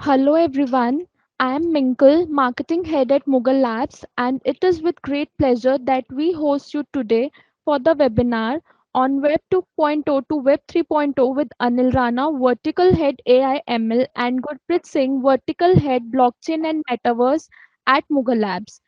Hello everyone, I am Minkle, Marketing Head at MoogleLabs, and it is with great pleasure that we host you today for the webinar on Web 2.0 to Web 3.0 with Anil Rana, Vertical Head AI ML, and Gurpreet Singh, Vertical Head Blockchain and Metaverse at MoogleLabs.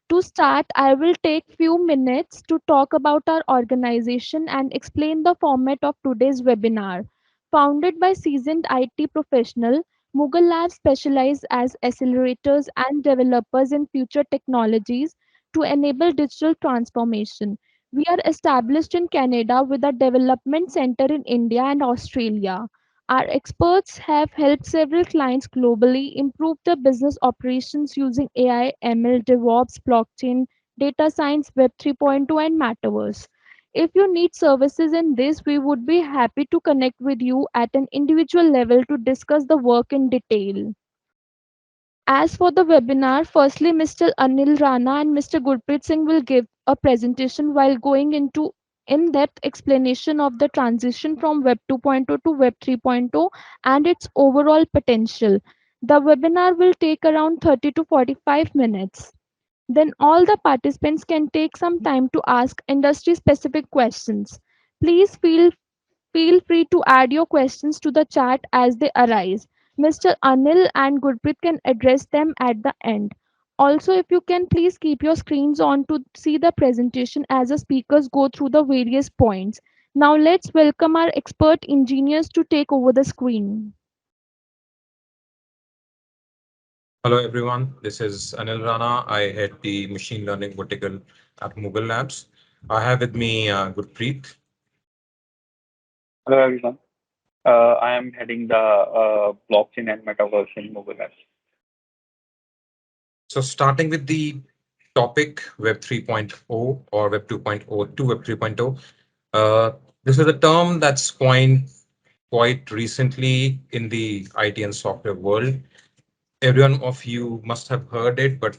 To start, I will take few minutes to talk about our organization and explain the format of today's webinar. Founded by seasoned IT professional, Mughal Labs specialize as accelerators and developers in future technologies to enable digital transformation. We are established in Canada with a development center in India and Australia. Our experts have helped several clients globally improve their business operations using AI, ML, DevOps, blockchain, data science, Web 3.0, and Metaverse. If you need services in this, we would be happy to connect with you at an individual level to discuss the work in detail. As for the webinar, firstly, Mr. Anil Rana and Mr. Gurpreet Singh will give a presentation while going into in-depth explanation of the transition from Web 2.0 to Web 3.0 and its overall potential. The webinar will take around 30 to 45 minutes. Then all the participants can take some time to ask industry specific questions. Please feel free to add your questions to the chat as they arise. Mr. Anil and Gurpreet can address them at the end. Also, if you can please keep your screens on to see the presentation as the speakers go through the various points. Now let's welcome our expert engineers to take over the screen. Hello everyone, this is Anil Rana. I head the machine learning vertical at MoogleLabs. I have with me Gurpreet. Hello, everyone. I am heading the blockchain and metaverse in MoogleLabs. So starting with the topic Web 3.0 or Web 2.0 to Web 3.0. This is a term that's coined quite recently in the IT and software world. Every one of you must have heard it, but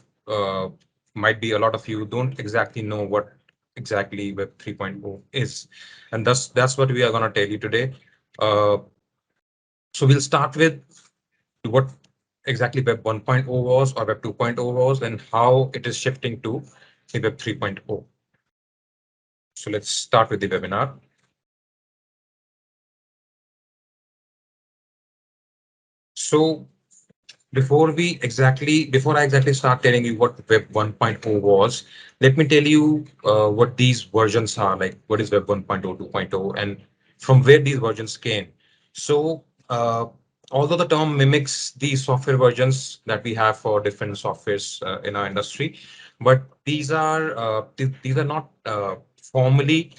might be a lot of you don't exactly know what exactly Web 3.0 is. And that's what we are going to tell you today. Uh, so we'll start with what exactly Web 1.0 was or Web 2.0 was and how it is shifting to the Web 3.0. So let's start with the webinar. So before I exactly start telling you what Web 1.0 was, let me tell you what these versions are, like what is Web 1.0, 2.0, and from where these versions came. So although the term mimics the software versions that we have for different softwares in our industry, but these are not formally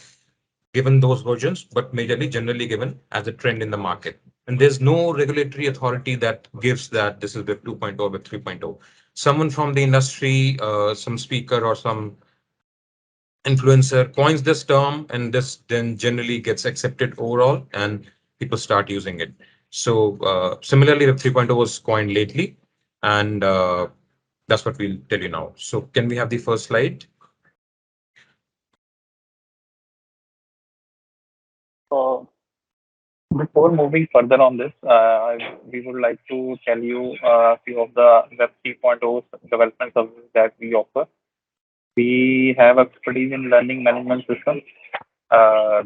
given those versions, but majorly generally given as a trend in the market. And there's no regulatory authority that gives that this is Web 2.0, Web 3.0. Someone from the industry, some speaker or some influencer coins this term, and this then generally gets accepted overall, and people start using it. So similarly, Web 3.0 was coined lately, and that's what we'll tell you now. So can we have the first slide? So, before moving further on this, we would like to tell you a few of the Web 3.0 development services that we offer. We have expertise in learning management systems.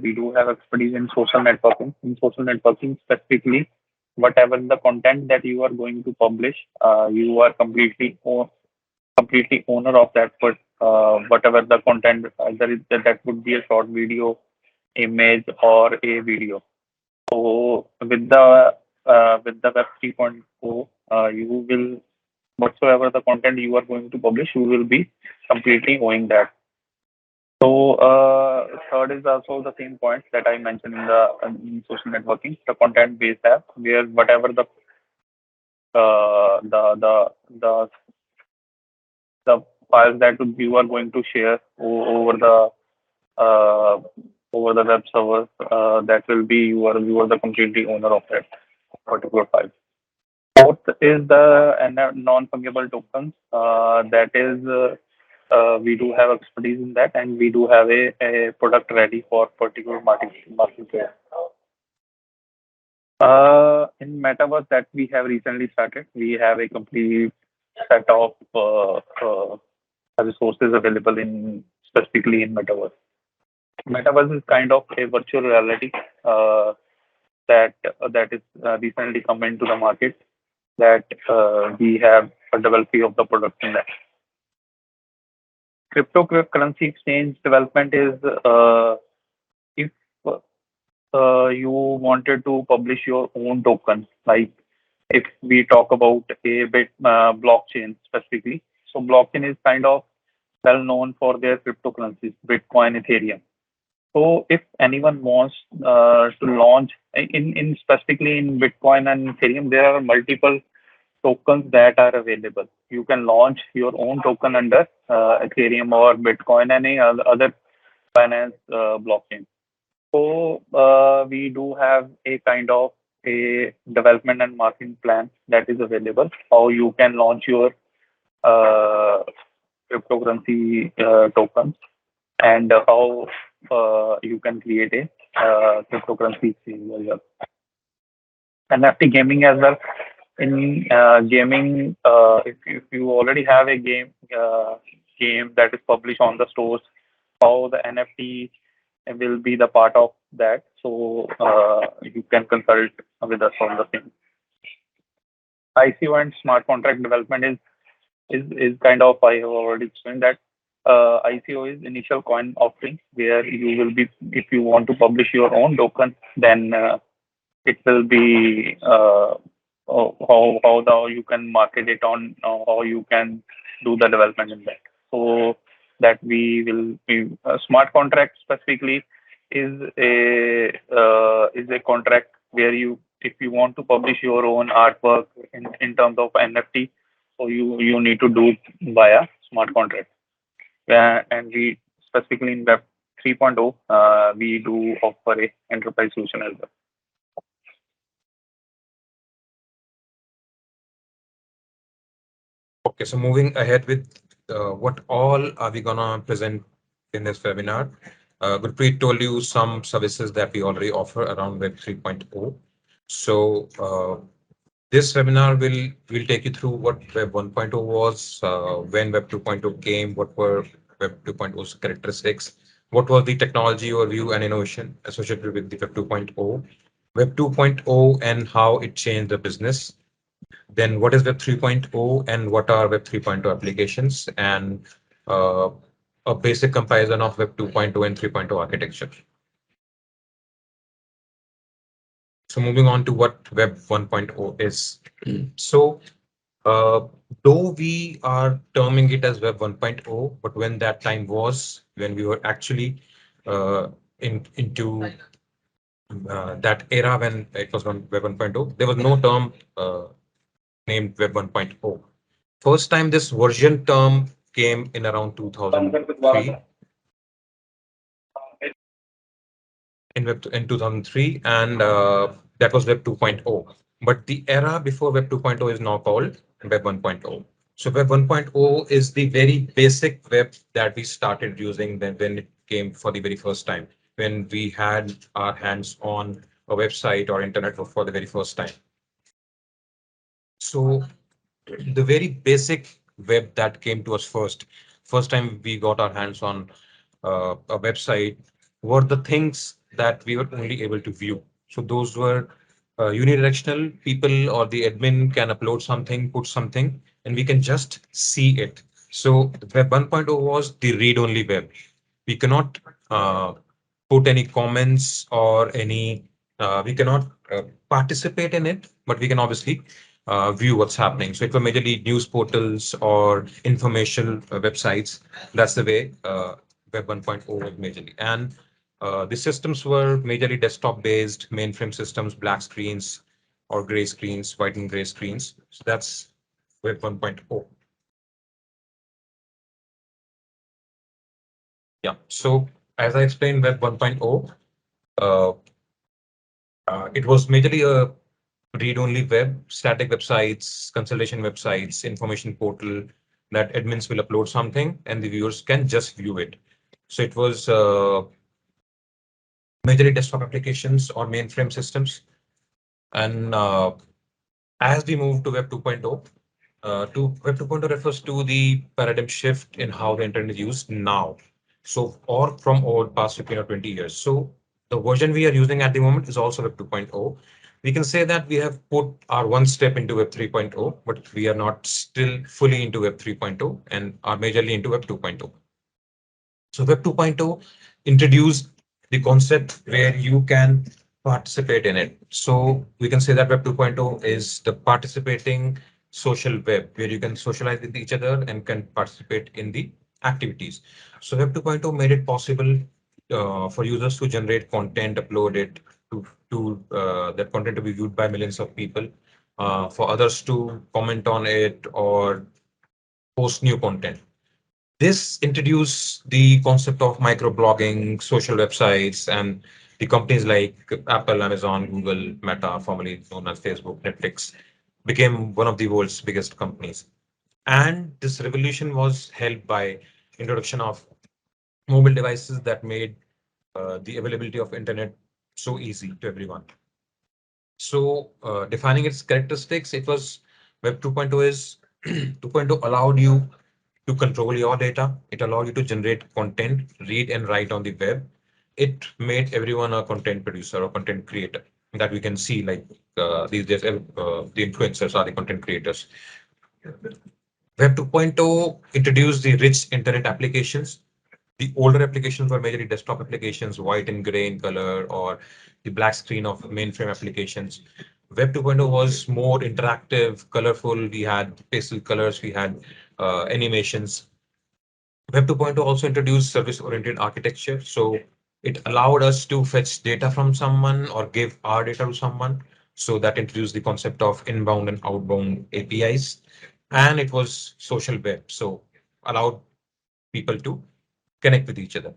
We do have expertise in social networking. In social networking, specifically, whatever the content that you are going to publish, you are completely owner of that. But whatever the content, that would be a short video, image, or a video. So with the Web 3.0, you will whatsoever the content you are going to publish, you will be completely owning that. So third is also the same point that I mentioned in the in social networking, the content based app, where whatever uh, the the the the files that you are going to share uh, over the web servers, that will be you are the completely owner of that particular file. Fourth is the non-fungible tokens. That is, we do have expertise in that, and we do have a product ready for particular market. In Metaverse that we have recently started, we have a complete set of resources available in specifically in Metaverse. Metaverse is kind of a virtual reality uh, that is recently come into the market that we have a development of the product in that. Cryptocurrency exchange development is if you wanted to publish your own token, like if we talk about a bit blockchain specifically. So blockchain is kind of well known for their cryptocurrencies, Bitcoin, Ethereum. So if anyone wants to launch in specifically in Bitcoin and Ethereum, there are multiple tokens that are available. You can launch your own token under Ethereum or Bitcoin, any other finance blockchain. So we do have a kind of a development and marketing plan that is available. How you can launch your uh, cryptocurrency tokens and how you can create a cryptocurrency exchange as well. NFT gaming as well. In gaming, if you already have a game that is published on the stores, how the NFT will be the part of that. So you can consult with us on the same. ICO and smart contract development is kind of I have already explained that ICO is initial coin offering where you will be if you want to publish your own token, then it will be how you can market it on how you can do the development in that. So that we will be smart contract specifically is a contract where you if you want to publish your own artwork in terms of NFT, so you need to do via smart contract. And we specifically in Web 3.0, we do offer a enterprise solution as well. Okay, so moving ahead with what all are we gonna present in this webinar? Gurpreet told you some services that we already offer around Web 3.0. So this webinar will take you through what Web 1.0 was, when Web 2.0 came, what were Web 2.0's characteristics, what was the technology overview and innovation associated with the Web 2.0, Web 2.0 and how it changed the business. Then what is Web 3.0 and what are Web 3.0 applications, and uh, a basic comparison of Web 2.0 and 3.0 architecture. So moving on to what Web 1.0 is. So uh, though we are terming it as Web 1.0, but when that time was, when we were actually uh, into that era when it was on Web 1.0, there was no term named Web 1.0. First time this version term came in around 2003 in 2003, and that was Web 2.0. But the era before Web 2.0 is now called Web 1.0. So Web 1.0 is the very basic web that we started using when it came for the very first time, when we had our hands on a website or internet for the very first time. So the very basic web that came to us first time we got our hands on a website were the things that we were only able to view. So those were unidirectional. People or the admin can upload something, put something, and we can just see it. So Web 1.0 was the read-only web. We cannot put any comments or any, we cannot participate in it, but we can obviously view what's happening. So it were majorly news portals or informational websites. That's the way Web 1.0 was majorly. And the systems were majorly desktop based, mainframe systems, black screens or gray screens, white and gray screens. So that's Web 1.0. Yeah. So as I explained, Web 1.0, uh, it was majorly a read-only web, static websites, consultation websites, information portal that admins will upload something and the viewers can just view it. So it was majorly desktop applications or mainframe systems. And as we move to Web 2.0, Web 2.0 refers to the paradigm shift in how the internet is used now. So, or from over past 15 or 20 years. So, the version we are using at the moment is also Web 2.0. We can say that we have put our one step into Web 3.0, but we are not still fully into Web 3.0 and are majorly into Web 2.0. So Web 2.0 introduced the concept where you can participate in it. So we can say that Web 2.0 is the participating social web where you can socialize with each other and can participate in the activities. So Web 2.0 made it possible for users to generate content, upload it to that content to be viewed by millions of people, for others to comment on it or post new content. This introduced the concept of microblogging, social websites, and the companies like Apple, Amazon, Google, Meta, formerly known as Facebook, Netflix, became one of the world's biggest companies. And this revolution was helped by introduction of mobile devices that made the availability of internet so easy to everyone. So, defining its characteristics, it was Web 2.0 is 2.0 allowed you to control your data. It allowed you to generate content, read and write on the web. It made everyone a content producer or content creator that we can see like these days, the influencers are the content creators. Web 2.0 introduced the rich internet applications. The older applications were majorly desktop applications, white and gray in color, or the black screen of mainframe applications. Web 2.0 was more interactive, colorful. We had pastel colors, we had animations. Web 2.0 also introduced service-oriented architecture. So it allowed us to fetch data from someone or give our data to someone. So that introduced the concept of inbound and outbound APIs. And it was social web. So allowed people to connect with each other.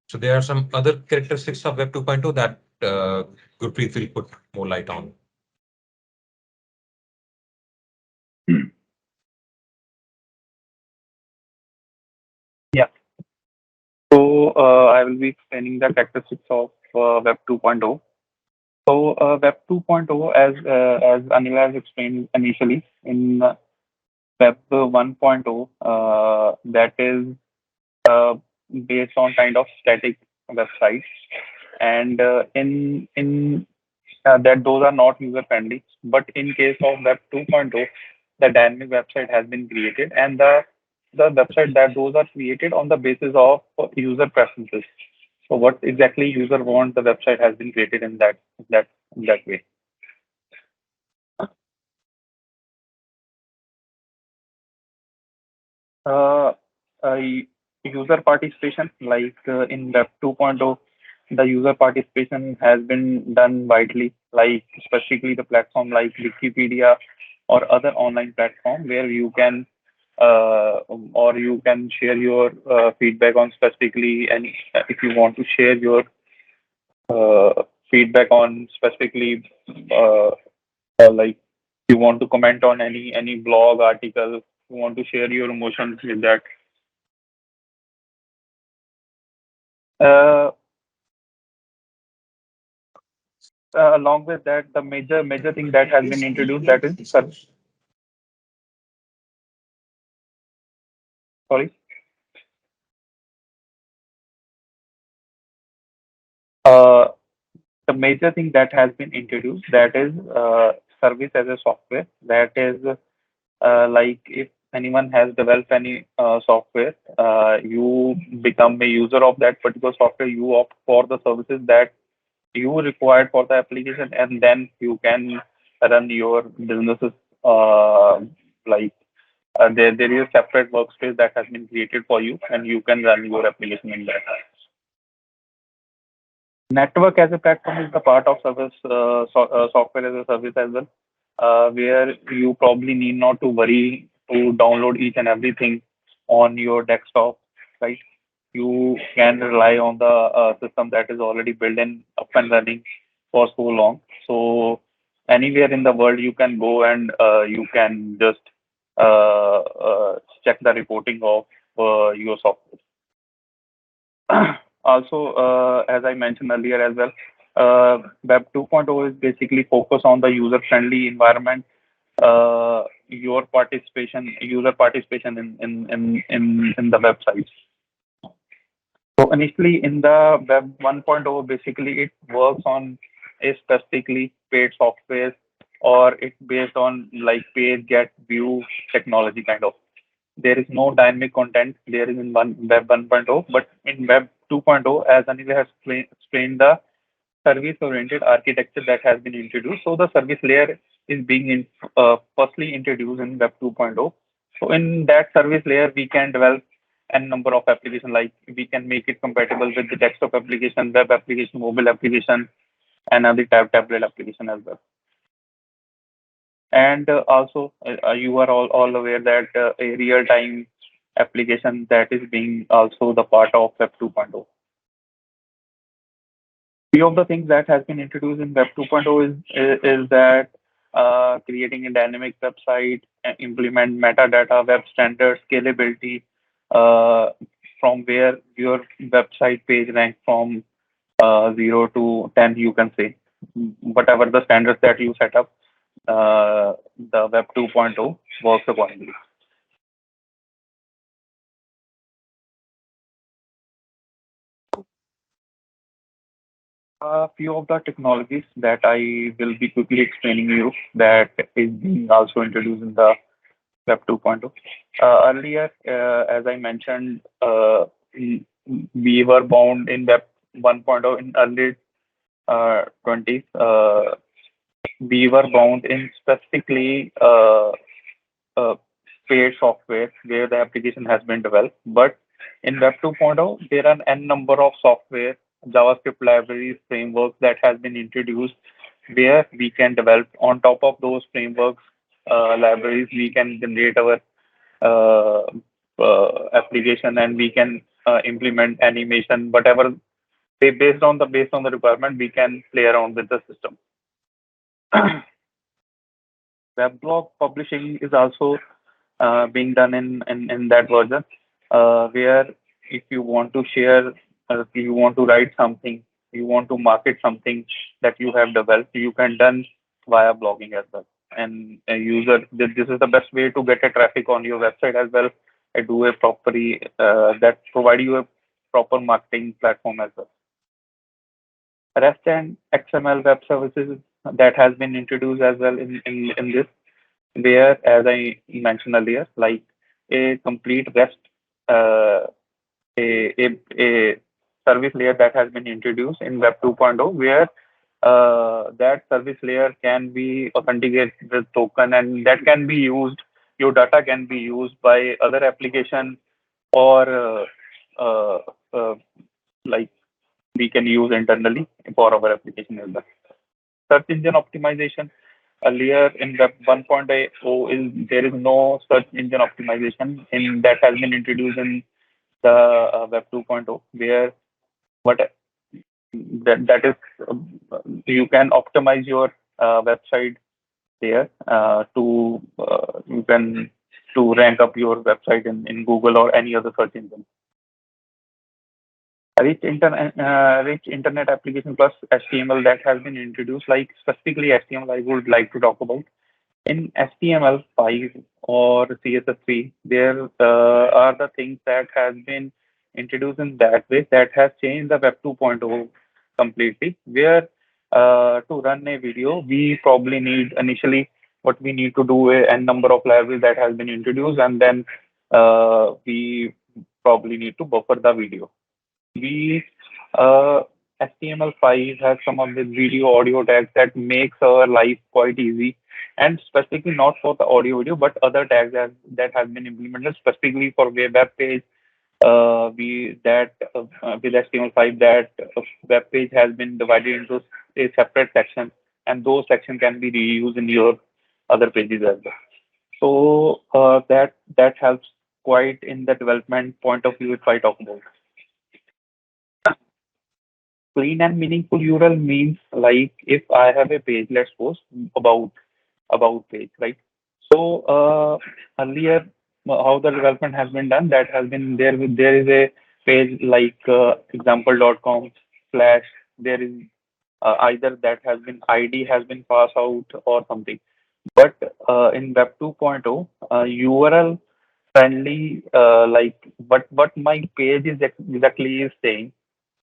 So there are some other characteristics of Web 2.0 that Gurpreet will put more light on. Yeah. So I will be explaining the characteristics of Web 2.0. So Web 2.0, as Anil has explained initially, in Web 1.0, that is uh, based on kind of static websites, and in that those are not user friendly. But in case of Web 2.0, the dynamic website has been created, and the website that those are created on the basis of user preferences. So what exactly user want, the website has been created in that way. Uh, uh, User participation, like in Web 2.0, the user participation has been done widely, like specifically the platform like Wikipedia or other online platform where you can or you can share your feedback on specifically any if you want to share your feedback on specifically uh, like you want to comment on any blog article, you want to share your emotions with that. Uh, Along with that, the major thing that has been introduced, that is sorry, uh, the major thing that has been introduced, that is service as a software. That is like if anyone has developed any software, you become a user of that particular software. You opt for the services that you required for the application, and then you can run your businesses like there is a separate workspace that has been created for you, and you can run your application in that. Network as a platform is the part of service software as a service as well, where you probably need not to worry to download each and everything on your desktop, right? You can rely on the system that is already built and up and running for so long. So anywhere in the world you can go and you can just check the reporting of your software. Also, as I mentioned earlier as well, Web 2.0 is basically focused on the user-friendly environment, user participation in the websites. So initially in the Web 1.0, basically it works on a specifically paid software, or it's based on like page, get, view technology kind of. There is no dynamic content there is in Web 1.0, but in Web 2.0, as Anil has explained, the service-oriented architecture that has been introduced. So the service layer is being firstly introduced in Web 2.0. So in that service layer, we can develop a number of applications, like we can make it compatible with the desktop application, web application, mobile application, and other tablet application as well. And also, you are all aware that a real-time application that is being also the part of Web 2.0. Few of the things that has been introduced in Web 2.0 is that creating a dynamic website, implement metadata, web standards, scalability, uh, from where your website page ranks from 0 to 10, you can say. Whatever the standards that you set up, the Web 2.0 works accordingly. A few of the technologies that I will be quickly explaining you that is being also introduced in the Web 2.0. Earlier, as I mentioned, we were bound in Web 1.0 in early 20s. We were bound in specifically uh, paid software where the application has been developed. But in Web 2.0, there are n number of software, JavaScript libraries, frameworks that has been introduced where we can develop on top of those frameworks, libraries, we can generate our uh, application, and we can implement animation, whatever based on the requirement, we can play around with the system. Weblog publishing is also being done in that version, where if you want to share, if you want to write something, you want to market something that you have developed, you can done via blogging as well. And a user, this is the best way to get a traffic on your website as well, and do a properly that provide you a proper marketing platform as well. REST and XML web services that has been introduced as well in this, where, as I mentioned earlier, like a complete REST, uh, a service layer that has been introduced in Web 2.0, where that service layer can be authenticated with token, and that can be used. Your data can be used by other application, or uh, uh, like we can use internally for our application as well. Search engine optimization. Earlier in Web 1.0 is there is no search engine optimization in that has been introduced in the Web 2.0, where what that is you can optimize your website there to you can to rank up your website in Google or any other search engine. Rich internet application plus HTML that has been introduced, like specifically HTML, I would like to talk about. In HTML5 or CSS3, there are the things that has been introduced in that way that has changed the Web 2.0 completely. Where to run a video, we probably need initially what we need to do a n number of libraries that has been introduced, and then we probably need to buffer the video. We HTML5 has come up with video audio tags that makes our life quite easy, and specifically not for the audio video, but other tags that have been implemented specifically for web page. We that With HTML5, that web page has been divided into a separate section, and those sections can be reused in your other pages as well. So that helps quite in the development point of view if I talk about. Clean and meaningful URL means, like, if I have a page, let's suppose about page, right? So earlier, how the development has been done, that has been there is a page like example.com slash there is either that has been ID has been passed out or something. But in Web 2.0, URL friendly, like what my page is exactly is saying,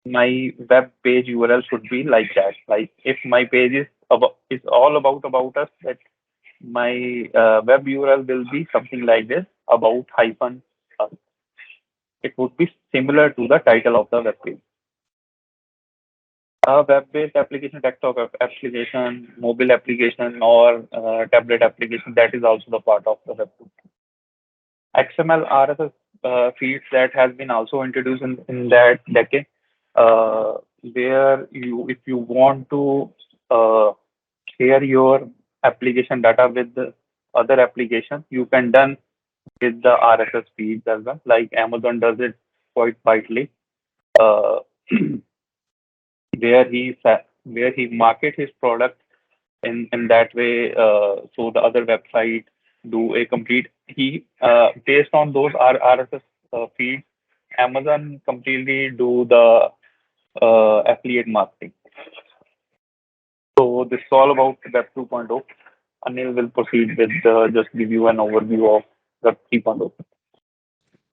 my web page URL should be like that. Like if my page is about is all about us, that my web URL will be something like this, about hyphen us. It would be similar to the title of the web page. A web-based application, desktop application, mobile application, or tablet application, that is also the part of the web. XML RSS feeds that has been also introduced in that decade, uh, where if you want to uh, share your application data with the other application, you can done with the RSS feeds as well. Like Amazon does it quite widely, uh, where he market his product in that way. So the other website do a complete he based on those RSS feeds. Amazon completely do the affiliate marketing. So this is all about Web 2.0. Anil will proceed with just give you an overview of Web 3.0.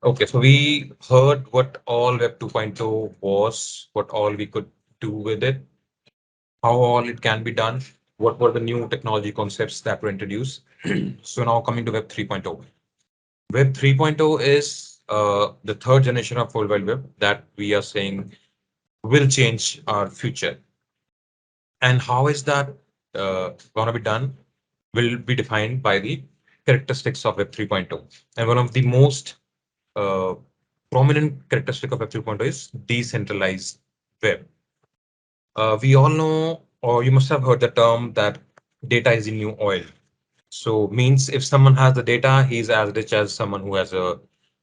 Okay, so we heard what all Web 2.0 was, what all we could do with it, how all it can be done, what were the new technology concepts that were introduced. So now coming to Web 3.0. Web 3.0 is the third generation of World Wide Web that we are saying will change our future. And how is that going to be done will be defined by the characteristics of Web 3.0. And one of the most uh, prominent characteristic of Web 3.0 is decentralized web. We all know, or you must have heard the term that data is the new oil. So means if someone has the data, he's as rich as someone who has uh,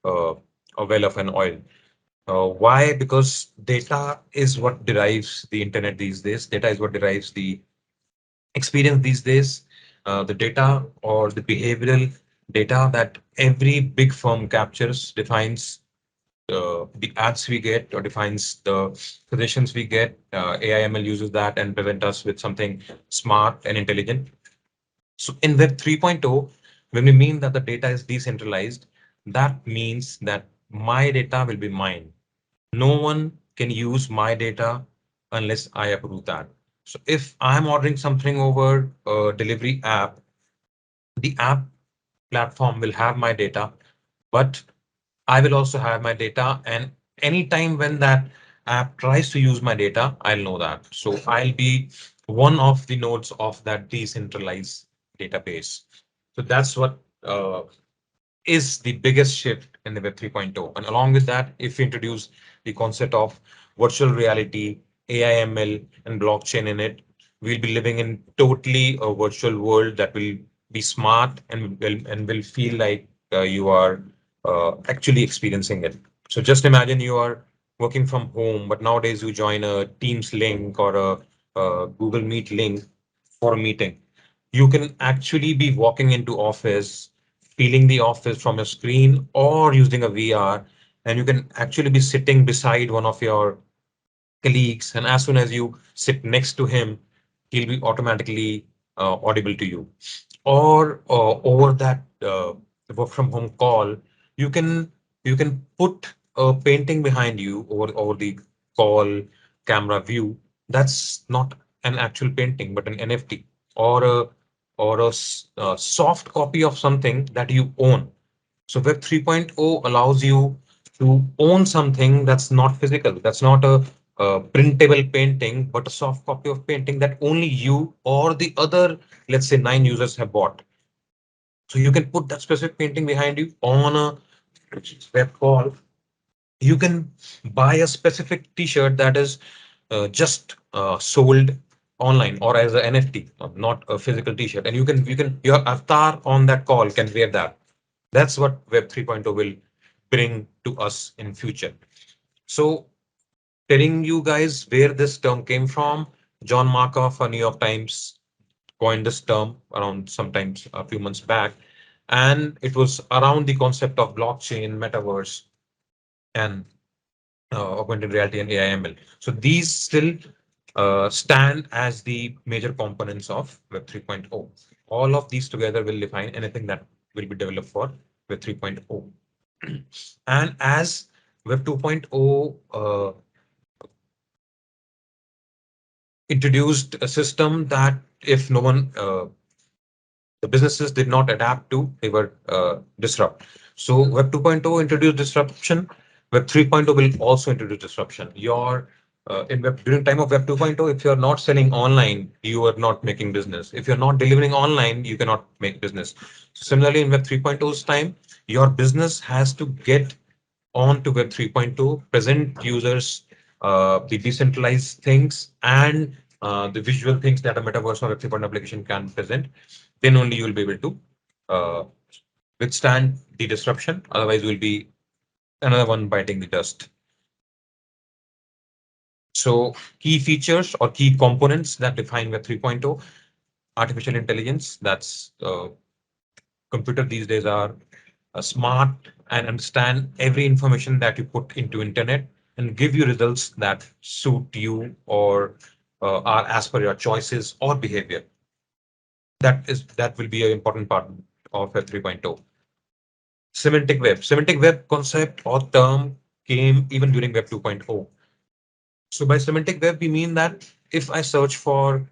a well of an oil. Why? Because data is what derives the internet these days. Data is what derives the experience these days. The data or the behavioral data that every big firm captures defines the ads we get or defines the suggestions we get. AIML uses that and present us with something smart and intelligent. So in Web 3.0, when we mean that the data is decentralized, that means that my data will be mine. No one can use my data unless I approve that. So if I'm ordering something over a delivery app, the app platform will have my data, but I will also have my data. And anytime when that app tries to use my data, I'll know that. So I'll be one of the nodes of that decentralized database. So that's what is the biggest shift in the Web 3.0. And along with that, if we introduce the concept of virtual reality, AIML, and blockchain in it, we'll be living in totally a virtual world that will be smart and will feel like you are actually experiencing it. So just imagine you are working from home, but nowadays you join a Teams link or a Google Meet link for a meeting. You can actually be walking into office, feeling the office from your screen or using a VR, and you can actually be sitting beside one of your colleagues, and as soon as you sit next to him, he'll be automatically audible to you. Or over that work from home call, you can you can put a painting behind you over the call camera view. That's not an actual painting, but an NFT or a soft copy of something that you own. So Web 3.0 allows you to own something that's not physical. That's not a printable painting, but a soft copy of painting that only you or the other, let's say, 9 users have bought. So you can put that specific painting behind you on a web call. You can buy a specific T-shirt that is just sold online or as an NFT, not a physical T-shirt, and you can your avatar on that call can wear that. That's what Web 3.0 will bring to us in future. So telling you guys where this term came from, John Markov, a New York Times, coined this term around sometimes a few months back, and it was around the concept of blockchain, metaverse, and augmented reality and AIML. So these still stand as the major components of Web 3.0. All of these together will define anything that will be developed for Web 3.0. And as Web 2.0 introduced a system that if no one the businesses did not adapt to, they were disrupt. So Web 2.0 introduced disruption. Web 3.0 will also introduce disruption. Your in web during time of Web 2.0, if you're not selling online, you are not making business. If you're not delivering online, you cannot make business. Similarly, in Web 3.0's time, your business has to get on to Web 3.2, present users the decentralized things and the visual things that a metaverse or Web 3.0 application can present, then only you will be able to uh, withstand the disruption. Otherwise, you will be another one biting the dust. So key features or key components that define Web 3.0, artificial intelligence, that's computer these days are smart and understand every information that you put into internet and give you results that suit you or are as per your choices or behavior. That will be an important part of Web 3.0. Semantic web concept or term came even during Web 2.0. So by semantic web, we mean that if I search for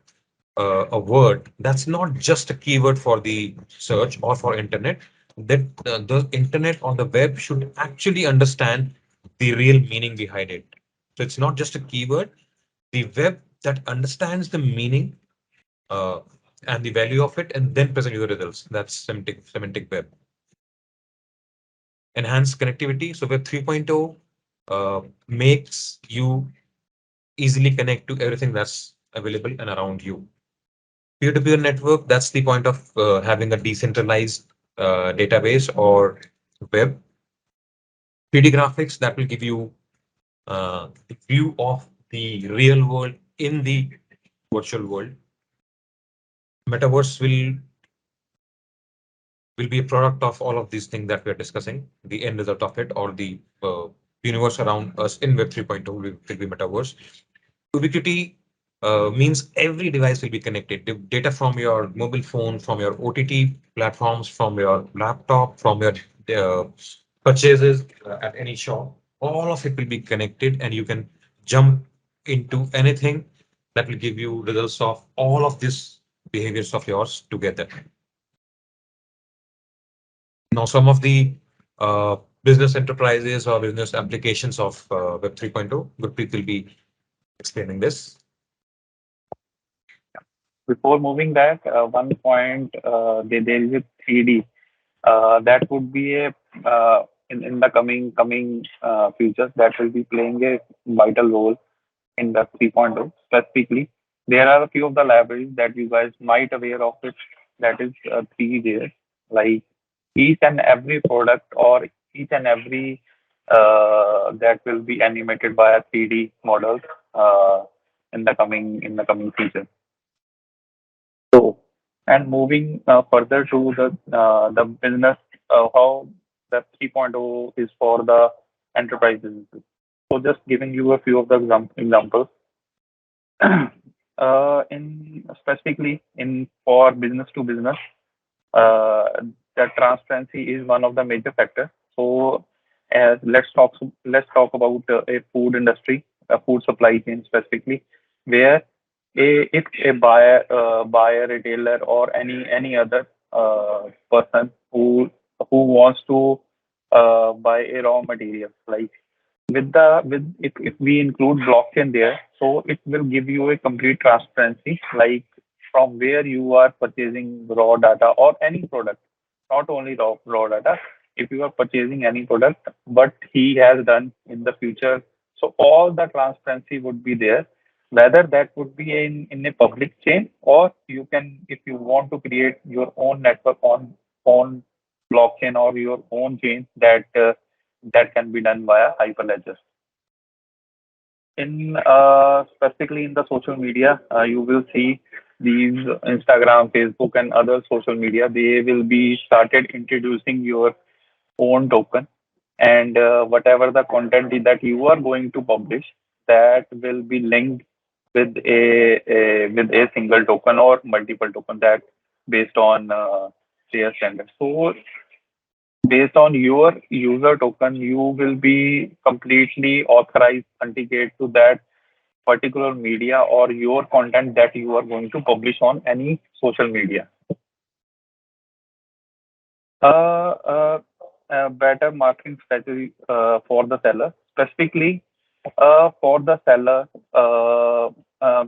a word, that's not just a keyword for the search or for internet, that the internet or the web should actually understand the real meaning behind it. So it's not just a keyword, the web that understands the meaning uh, and the value of it and then present you the results. That's semantic web. Enhanced connectivity. So Web 3.0 makes you easily connect to everything that's available and around you. Peer-to-peer network, that's the point of having a decentralized database or web. 3D graphics, that will give you the view of the real world in the virtual world. Metaverse will be a product of all of these things that we are discussing. The end result of it or the universe around us in Web 3.0 will be metaverse. Ubiquity means every device will be connected. The data from your mobile phone, from your OTT platforms, from your laptop, from your uh, purchases at any shop, all of it will be connected and you can jump into anything that will give you results of all of these behaviors of yours together. Now, some of the business enterprises or business applications of Web 3.0, Gurpreet will be explaining this. Before moving that, one point, there is a 3D. That would be a in the coming futures that will be playing a vital role in the 3.0 specifically. There are a few of the libraries that you guys might aware of it. That is 3 there. Like each and every product or each and every that will be animated by a 3D models uh, in the coming future. So, and moving further to the business, how the 3.0 is for the enterprises. So, just giving you a few of the examples. In specifically in for business to business, uh, the transparency is one of the major factors. So, as let's talk about a food industry, a food supply chain specifically, where if a buyer, retailer, or any other person who wants to buy a raw material, like if we include blockchain there, so it will give you a complete transparency, like from where you are purchasing raw data or any product, not only raw data. If you are purchasing any product, what he has done in the future, so all the transparency would be there. Whether that would be in a public chain, or you can, if you want to create your own network on blockchain or your own chain, that can be done via Hyperledger. In specifically in the social media, you will see these Instagram, Facebook, and other social media. They will be started introducing your own token, and whatever the content that you are going to publish, that will be linked with a single token or multiple token that based on their standard. So based on your user token, you will be completely authorized, authenticate to that particular media or your content that you are going to publish on any social media. Uh, uh, a better marketing strategy for the seller, specifically for the seller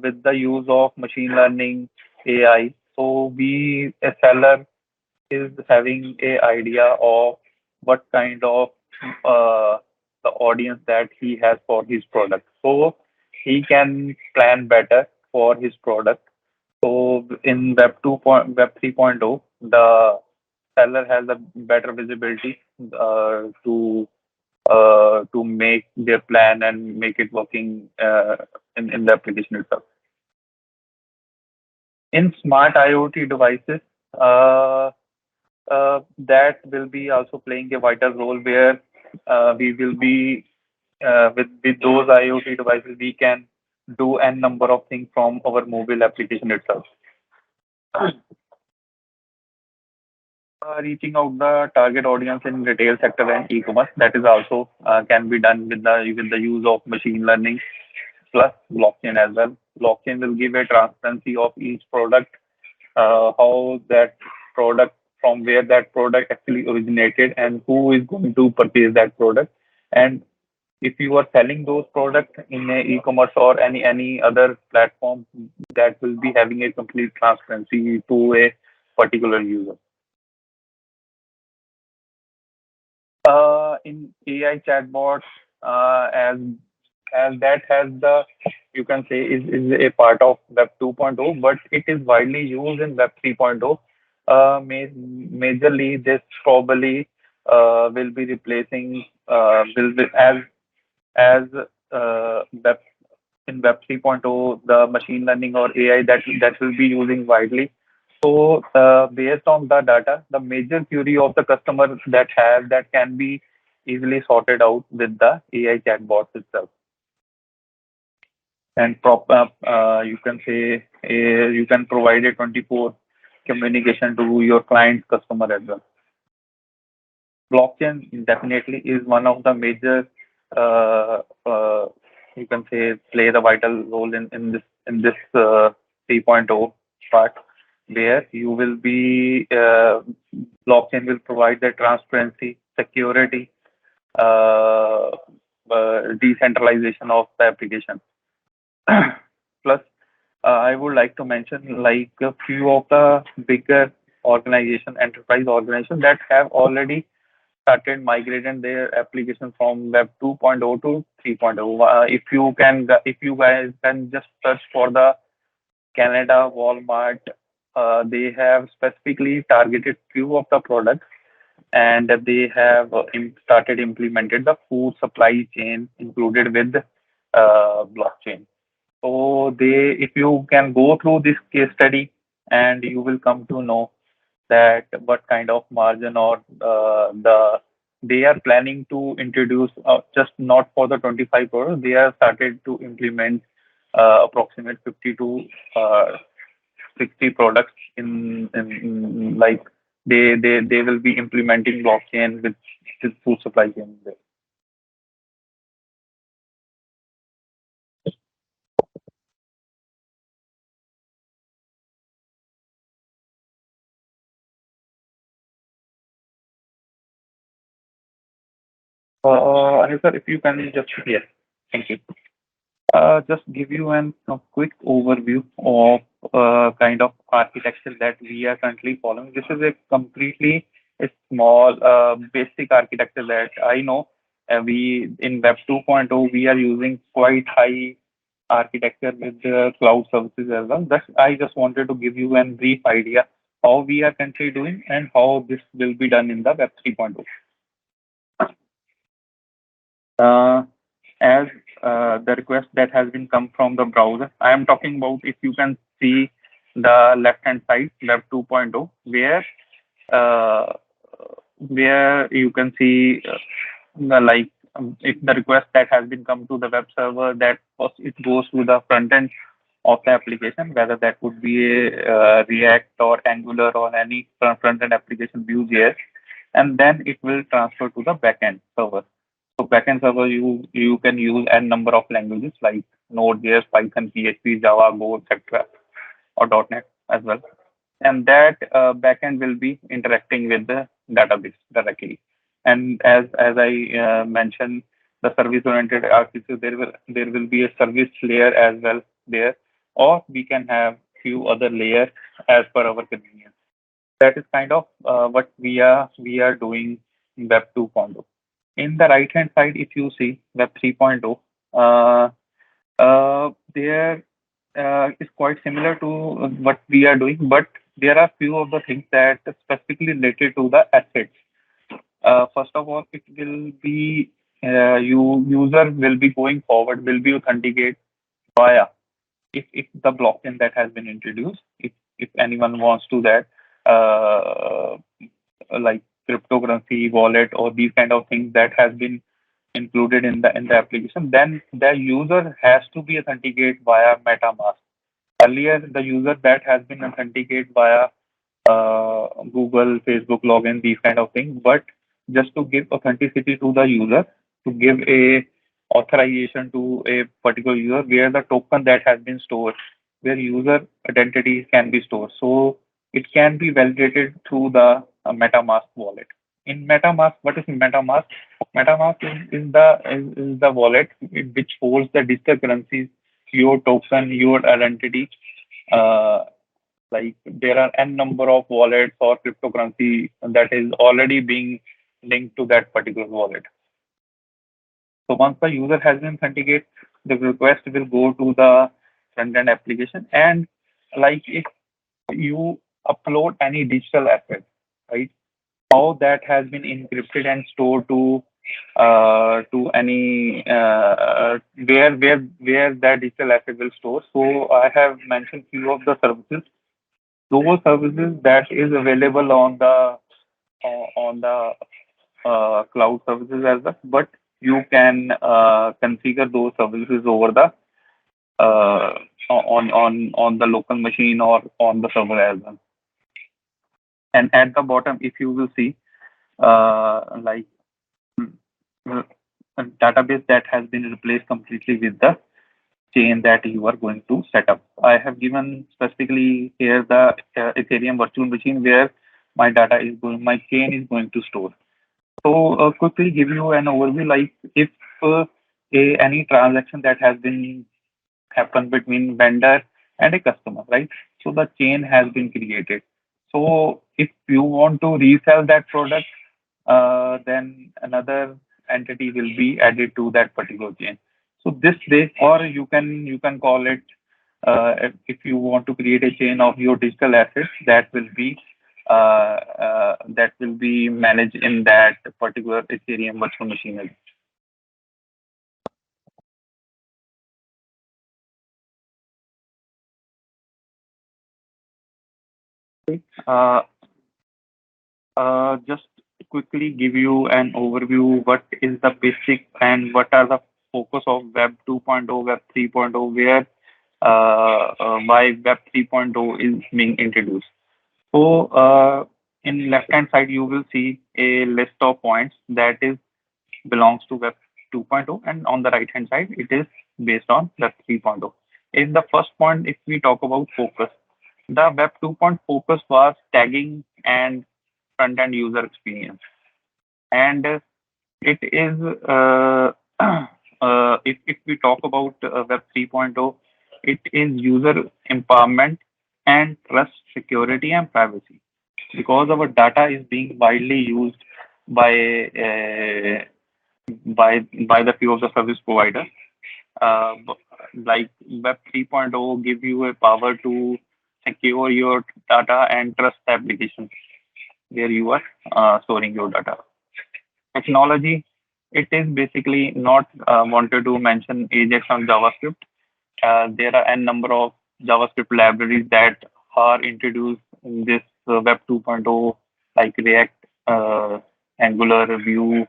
with the use of machine learning AI. So we a seller is having a idea of what kind of the audience that he has for his product. So he can plan better for his product. So in Web 3.0, the seller has a better visibility to make their plan and make it working in the application itself. In smart IoT devices, uh, that will be also playing a vital role where we will be with those IoT devices, we can do n number of things from our mobile application itself. Reaching out the target audience in retail sector and e-commerce, that is also can be done with the use of machine learning plus blockchain as well. Blockchain will give a transparency of each product, how that product, from where that product actually originated and who is going to purchase that product. And if you are selling those products in a e-commerce or any other platform, that will be having a complete transparency to a particular user. In AI chatbots, as that has the, you can say, is a part of Web 2.0, but it is widely used in Web 3.0. Majorly, this probably will be replacing will be as Web in Web 3.0, the machine learning or AI that will be using widely. So based on the data, the major query of the customer that can be easily sorted out with the AI chatbots itself. And you can say you can provide a 24 communication to your client customer as well. Blockchain definitely is one of the major uh, uh, you can say play the vital role in this 3.0 part, where you will be blockchain will provide the transparency, security, uh, decentralization of the application. Plus, I would like to mention like a few of the bigger enterprise organizations that have already started migrating their application from Web 2.0 to 3.0. If you guys can just search for the Canada Walmart, they have specifically targeted few of the products, and they have started implemented the food supply chain included with blockchain. So if you can go through this case study, and you will come to know that what kind of margin or they are planning to introduce, just not for the 25 crore, they have started to implement approximate 50 to 60 products in like they will be implementing blockchain with food supply chain there. Anil sir, if you can just, yes, thank you. Just give you a quick overview of kind of architecture that we are currently following. This is a completely a small basic architecture that I know. We in Web 2.0 we are using quite high architecture with the cloud services as well. I just wanted to give you a brief idea how we are currently doing and how this will be done in the Web 3.0. Uh, as the request that has been come from the browser. I am talking about, if you can see the left hand side, Web 2.0, uh, where you can see if the request that has been come to the web server, that first it goes to the front end of the application, whether that would be a React or Angular or any front-end application, Vue.js, and then it will transfer to the backend server. So backend server, you can use n number of languages like Node.js, Python, PHP, Java, Go, etc., or .NET as well. And that backend will be interacting with the database directly. And as I mentioned, the service-oriented architecture, there will be a service layer as well there, or we can have few other layers as per our convenience. That is kind of what we are doing in Web 2.0. In the right hand side, if you see Web 3.0, there is quite similar to what we are doing, but there are few of the things that specifically related to the assets. First of all, it will be user will be going forward, will be authenticate via if the blockchain that has been introduced, if anyone wants to that, uh, like cryptocurrency wallet or these kind of things that has been included in the application, then the user has to be authenticated via MetaMask. Earlier, the user that has been authenticated via Google, Facebook login, these kind of things. But just to give authenticity to the user, to give a authorization to a particular user where the token that has been stored, where user identities can be stored. So it can be validated through the MetaMask wallet. In MetaMask, what is MetaMask? MetaMask is the wallet which holds the digital currencies, your token, your identity, uh, like there are n number of wallets or cryptocurrency that is already being linked to that particular wallet. So once the user has been authenticated, the request will go to the front end application. And like if you upload any digital asset, right? How that has been encrypted and stored to any where that digital asset will store. So I have mentioned few of the services, those services that is available on the cloud services as well, but you can configure those services over the on the local machine or on the server as well. And at the bottom, if you will see, like a database that has been replaced completely with the chain that you are going to set up. I have given specifically here the Ethereum virtual machine where my data is going, my chain is going to store. So quickly give you an overview, like if any transaction that has been happened between vendor and a customer, right? So the chain has been created. So if you want to resell that product, then another entity will be added to that particular chain. So this way, or you can call it if you want to create a chain of your digital assets that will be managed in that particular Ethereum virtual machine. Uh, just quickly give you an overview what is the basic and what are the focus of Web 2.0, Web 3.0, where why Web 3.0 is being introduced. So in left hand side you will see a list of points that is belongs to Web 2.0, and on the right hand side it is based on Web 3.0. In the first point, if we talk about focus, the Web 2.0 focus was tagging and front end user experience. And it is if we talk about Web 3.0, it is user empowerment and trust, security, and privacy. Because our data is being widely used by by the few of the service providers. Like Web 3.0 give you a power to secure your data and trust the applications where you are storing your data. Technology, it is basically not wanted to mention Ajax on JavaScript. There are n number of JavaScript libraries that are introduced in this Web 2.0, like React, Angular, Vue,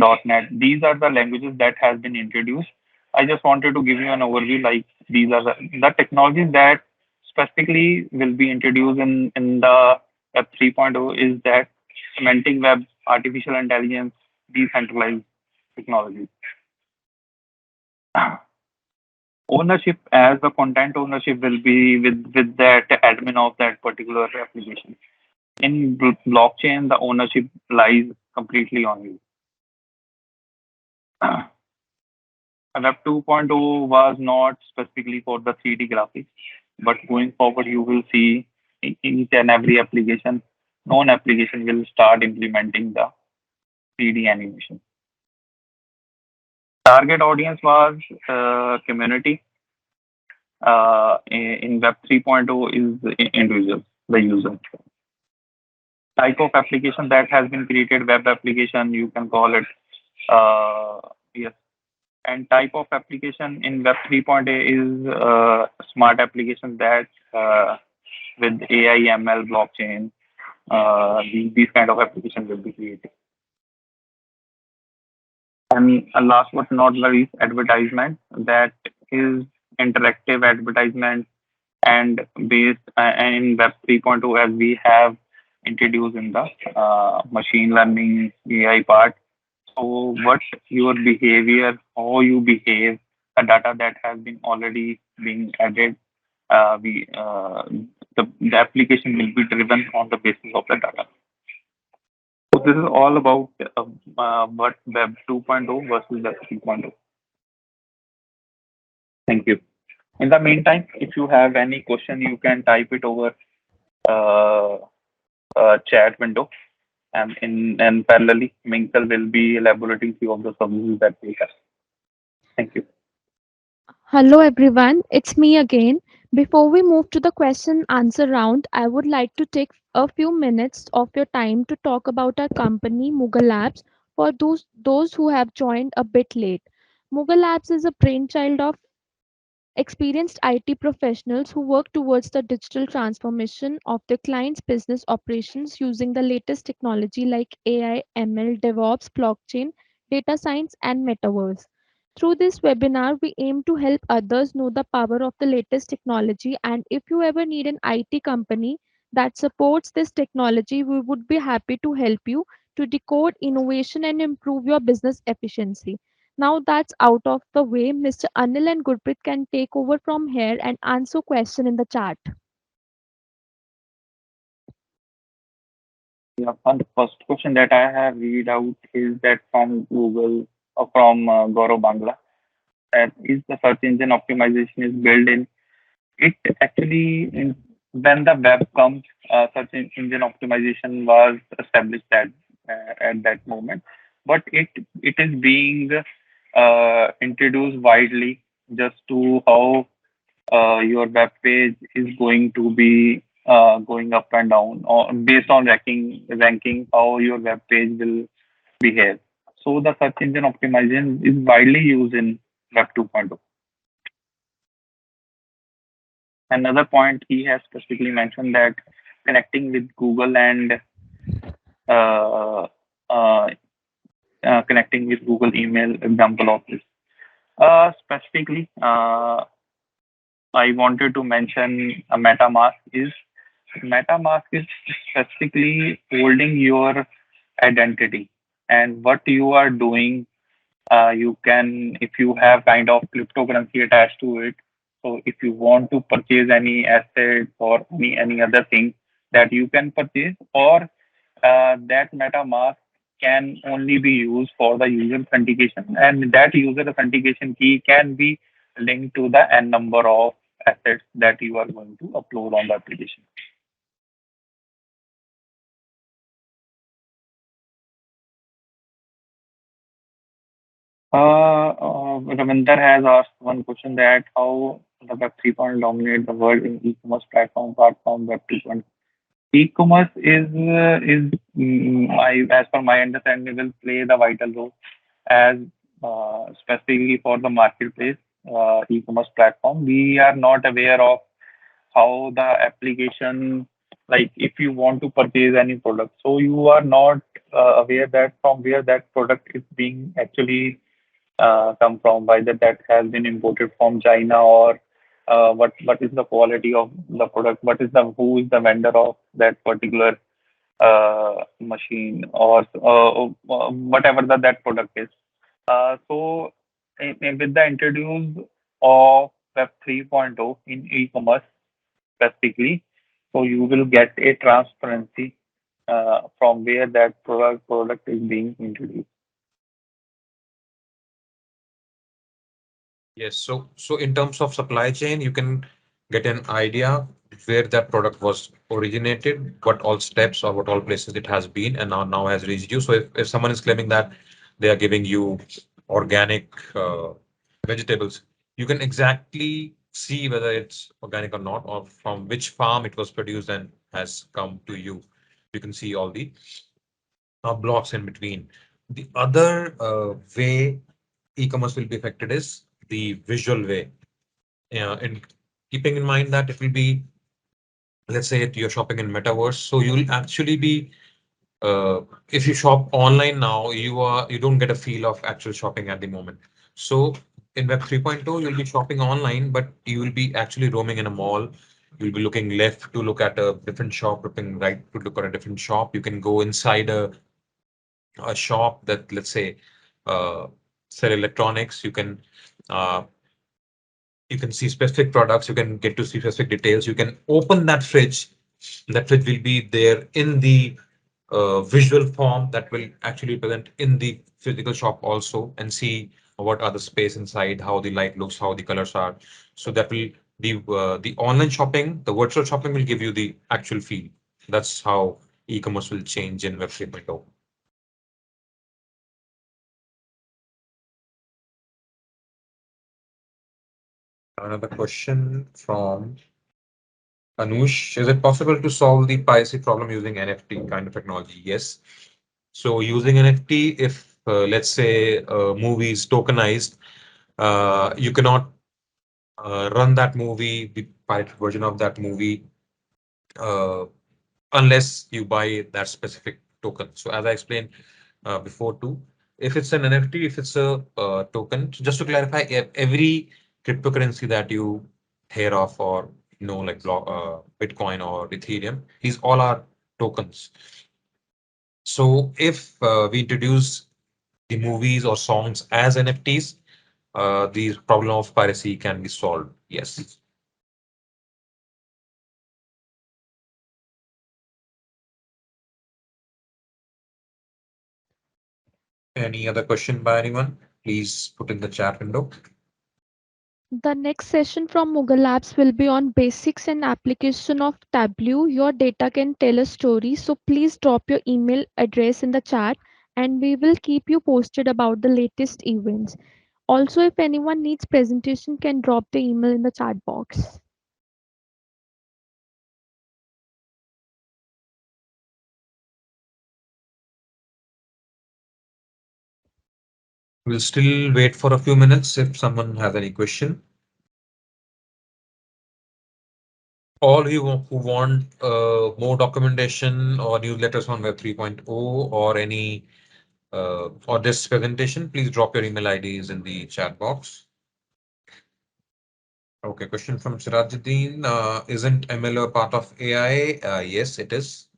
.NET. These are the languages that has been introduced I just wanted to give you an overview. Like these are the technologies that specifically will be introduced in the Web 3.0 is that cementing web, artificial intelligence, decentralized technologies. Ownership as the content ownership will be with that admin of that particular application. In blockchain, the ownership lies completely on you. Web 2.0 was not specifically for the 3D graphics, but going forward, you will see each and every application, known application will start implementing the 3D animation. Target audience was community. In Web 3.0 is individual, the user. Type of application that has been created, web application, you can call it. Yes. And type of application in Web 3.0 is smart application that with AI, ML, blockchain, these kind of applications will be created. And last but not the least, advertisement that is interactive advertisement and based in Web 3.0 as we have introduced in the machine learning AI part. So what your behavior, how you behave, the data that has been already being added, we the application will be driven on the basis of the data. So this is all about what Web 2.0 versus Web 3.0. Thank you. In the meantime, if you have any question, you can type it over uh, chat window, and parallelly, Minkle will be elaborating few of the services that we have. Thank you. Hello everyone, it's me again. Before we move to the question answer round, I would like to take a few minutes of your time to talk about our company MoogleLabs for those who have joined a bit late. MoogleLabs is a brainchild of experienced IT professionals who work towards the digital transformation of their clients' business operations using the latest technology like AI, ML, DevOps, blockchain, data science, and metaverse. Through this webinar, we aim to help others know the power of the latest technology. And if you ever need an IT company that supports this technology, we would be happy to help you to decode innovation and improve your business efficiency. Now that's out of the way, Mr. Anil and Gurpreet can take over from here and answer question in the chat. Yeah, and the first question that I have read out is that from Google or from Gaurav Bangla. Is the search engine optimization is built in? It actually, when the web comes, search engine optimization was established at that moment, but it is being introduced widely just to how your web page is going to be going up and down or based on ranking how your web page will behave. So the search engine optimization is widely used in Web 2.0. Another point he has specifically mentioned that connecting with Google and uh, uh, connecting with Google email example of this. Specifically, I wanted to mention a MetaMask is specifically holding your identity and what you are doing. You can, if you have kind of cryptocurrency attached to it. So if you want to purchase any asset or any other thing that you can purchase, or that MetaMask can only be used for the user authentication, and that user authentication key can be linked to the n number of assets that you are going to upload on the application. Ravinder has asked one question that how the Web 3.0 dominate the world in e-commerce platform apart from Web 2.0. E-commerce as per my understanding, will play the vital role as specifically for the marketplace e-commerce platform. We are not aware of how the application, like if you want to purchase any product, so you are not aware that from where that product is being actually come from, whether that has been imported from China, or what is the quality of the product, what is the who is the vendor of that particular machine, or whatever that product is. So with the introduce of Web 3.0 in e-commerce specifically, so you will get a transparency from where that product is being introduced. Yes. So in terms of supply chain, you can get an idea where that product was originated, what all steps or what all places it has been, and now has reached you. So if someone is claiming that they are giving you organic vegetables, you can exactly see whether it's organic or not, or from which farm it was produced and has come to you. You can see all the blocks in between. The other way e-commerce will be affected is the visual way. And keeping in mind that it will be, let's say you're shopping in metaverse, so you'll actually be if you shop online now, you don't get a feel of actual shopping at the moment. So in Web 3.0, you'll be shopping online, but you will be actually roaming in a mall. You'll be looking left to look at a different shop, looking right to look at a different shop. You can go inside a shop that, let's say, uh, sell electronics. Uh, you can see specific products, you can get to see specific details, you can open that fridge will be there in the visual form that will actually present in the physical shop also, and see what are the space inside, how the light looks, how the colors are. So that will the online shopping, the virtual shopping will give you the actual feel. That's how e-commerce will change in Web 3.0. Another question from Anush, is it possible to solve the piracy problem using NFT kind of technology? Yes. So using NFT, if let's say a movie is tokenized, you cannot run that movie, the pirated version of that movie, uh, unless you buy that specific token. So as I explained before too, if it's an NFT, if it's a token, just to clarify, every cryptocurrency that you hear of, or like Bitcoin or Ethereum, these all are tokens. So if we introduce the movies or songs as NFTs, the problem of piracy can be solved. Yes. Any other question by anyone? Please put in the chat window. The next session from MoogleLabs will be on basics and application of Tableau. Your data can tell a story, so please drop your email address in the chat and we will keep you posted about the latest events. Also, if anyone needs presentation, can drop the email in the chat box. We'll still wait for a few minutes if someone has any question. All who want more documentation or newsletters on Web 3.0 or any or this presentation, please drop your email IDs in the chat box. Okay, question from Sirajuddin. Isn't ML a part of AI? Yes, it is.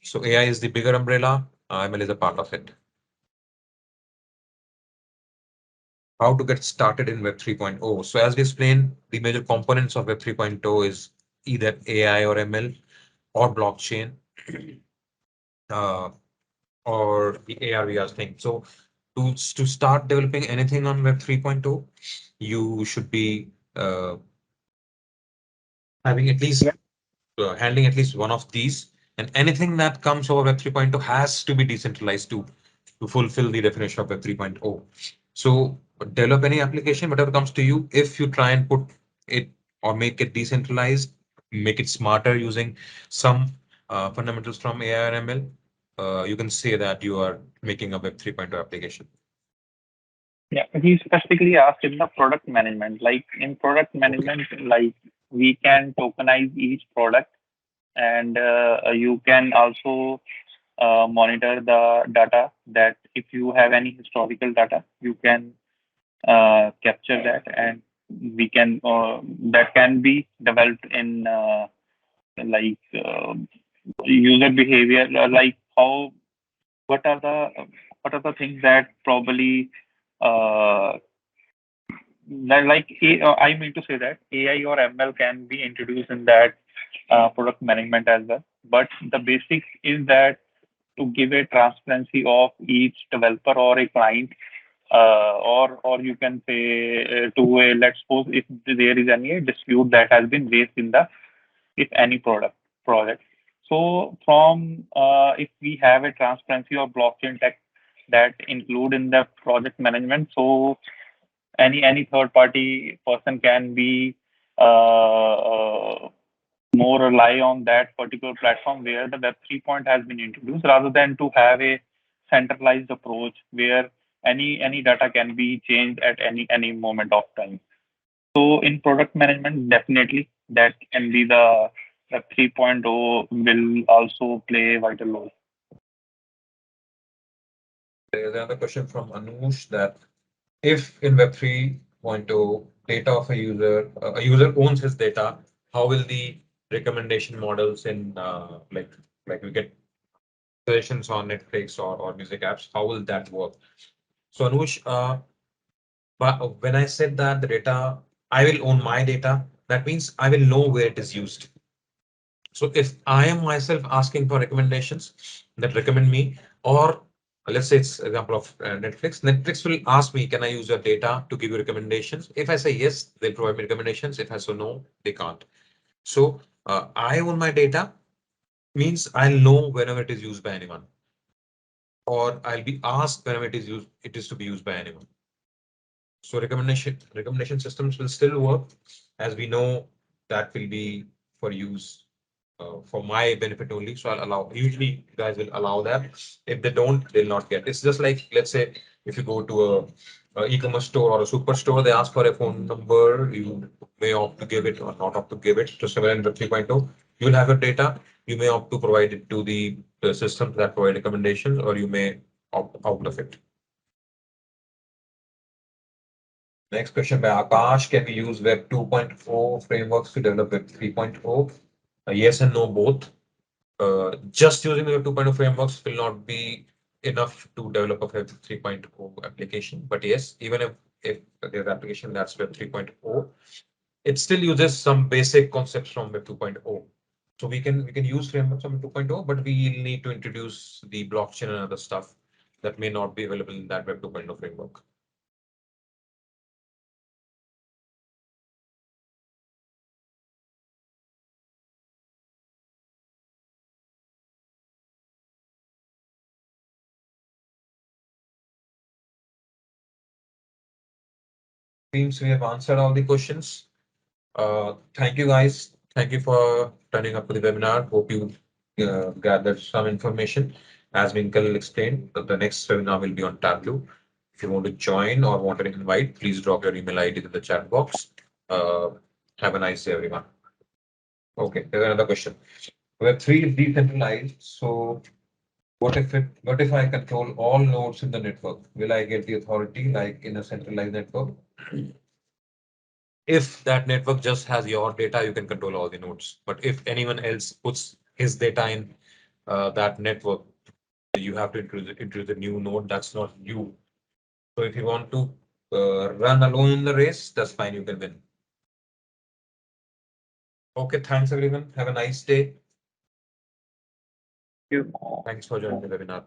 So AI is the bigger umbrella. ML is a part of it. How to get started in Web 3.0? So as we explained, the major components of Web 3.0 is either AI or ML or blockchain. Uh, or the AR/VR thing. So to start developing anything on Web 3.0, you should be having at least handling at least one of these. And anything that comes over Web 3.0 has to be decentralized to fulfill the definition of Web 3.0. So develop any application, whatever comes to you. If you try and put it or make it decentralized, make it smarter using some fundamentals from AI and ML, you can say that you are making a Web 3.0 application. Yeah, he specifically asked in the product management. Like in product Okay. management, like we can tokenize each product, and you can also monitor the data, that if you have any historical data, you can capture that, and we can that can be developed in like user behavior, like how what are the what are the things that probably uh, like I mean to say that AI or ML can be introduced in that product management as well. But the basics is that to give a transparency of each developer or a client, or you can say to a, let's suppose if there is any dispute that has been raised in the if any product project. So from if we have a transparency or blockchain tech that include in the project management, so any third party person can be more rely on that particular platform where the Web3 point has been introduced, rather than to have a centralized approach where any data can be changed at any moment of time. So in product management, definitely that can be the 3.0 will also play a vital role. There's another question from Anush that if in Web 3.0 data of a user owns his data, how will the recommendation models in like we get suggestions on Netflix or music apps, how will that work? So Anush, but when I said that the data, I will own my data, that means I will know where it is used. So if I am myself asking for recommendations that recommend me, or let's say it's example of Netflix, Netflix will ask me, can I use your data to give you recommendations? If I say yes, they'll provide me recommendations. If I say no, they can't. So I own my data means I'll know whenever it is used by anyone, or I'll be asked whenever it is to be used by anyone. So recommendation systems will still work, as we know that will be for use for my benefit only. So I'll allow. Usually, you guys will allow that. If they don't, they'll not get. It's just like, let's say if you go to a e-commerce store or a superstore, they ask for a phone number. You may opt to give it or not opt to give it. So similar in Web 3.0, you'll have your data. You may opt to provide it to the systems that provide recommendations, or you may opt out of it. Next question by Akash. Can we use Web 2.0 frameworks to develop Web 3.0? Yes and no, both. Just using Web 2.0 frameworks will not be enough to develop a Web 3.0 application. But yes, even if there's application that's Web 3.0, it still uses some basic concepts from Web 2.0. So we can use frameworks from 2.0, but we need to introduce the blockchain and other stuff that may not be available in that Web 2.0 framework. Seems we have answered all the questions. Thank you guys. Thank you for turning up to the webinar. Hope you gathered some information. As Winkle explained, the next webinar will be on Tableau. If you want to join or want an invite, please drop your email ID in the chat box. Uh, have a nice day, everyone. Okay, there's another question. Web3 is decentralized, so what if I control all nodes in the network? Will I get the authority like in a centralized network? If that network just has your data, you can control all the nodes. But if anyone else puts his data in that network, you have to introduce a new node. That's not you. So if you want to run alone in the race, that's fine. You can win. Okay, thanks everyone. Have a nice day. You Thanks for joining the webinar.